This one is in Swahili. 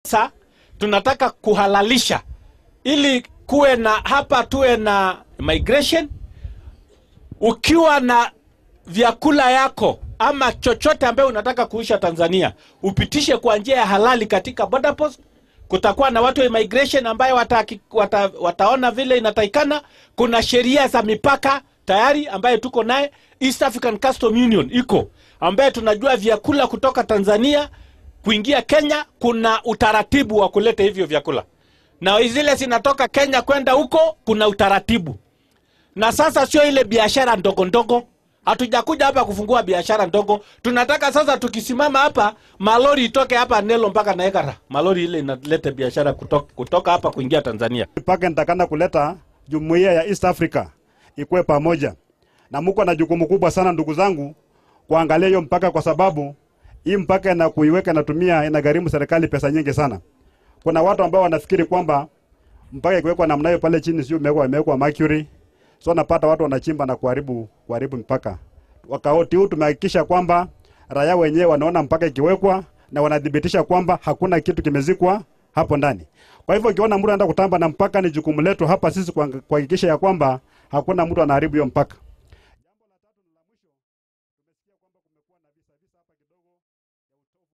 Sasa tunataka kuhalalisha ili kuwe na hapa tuwe na migration. Ukiwa na vyakula yako ama chochote ambaye unataka kuisha Tanzania, upitishe kwa njia ya halali katika border post. Kutakuwa na watu wa immigration ambaye wataona vile inatakikana. Kuna sheria za mipaka tayari ambaye tuko naye. East African Customs Union iko ambaye tunajua vyakula kutoka Tanzania kuingia Kenya, kuna utaratibu wa kuleta hivyo vyakula. Na zile zinatoka Kenya kwenda huko kuna utaratibu. Na sasa sio ile biashara ndogo ndogo. Hatujakuja hapa kufungua biashara ndogo. Tunataka sasa tukisimama hapa malori itoke hapa Nelo mpaka Naekara. Malori ile inaleta biashara kutoka hapa kuingia Tanzania. Mpaka nitakana kuleta jumuiya ya East Africa ikuwe pamoja. Na mko na jukumu kubwa sana ndugu zangu kuangalia hiyo mpaka, kwa sababu hii mpaka na kuiweka natumia inagharimu serikali pesa nyingi sana. Kuna watu ambao wanafikiri kwamba mpaka ikiwekwa namna hiyo pale chini sio imewekwa mercury. So napata watu wanachimba na kuharibu mpaka. Wakati huu tumehakikisha kwamba raia wenyewe wanaona mpaka ikiwekwa na wanadhibitisha kwamba hakuna kitu kimezikwa hapo ndani. Kwa hivyo ukiona mtu anaenda kutamba na mpaka, ni jukumu letu hapa sisi kuhakikisha ya kwamba hakuna mtu anaharibu hiyo mpaka.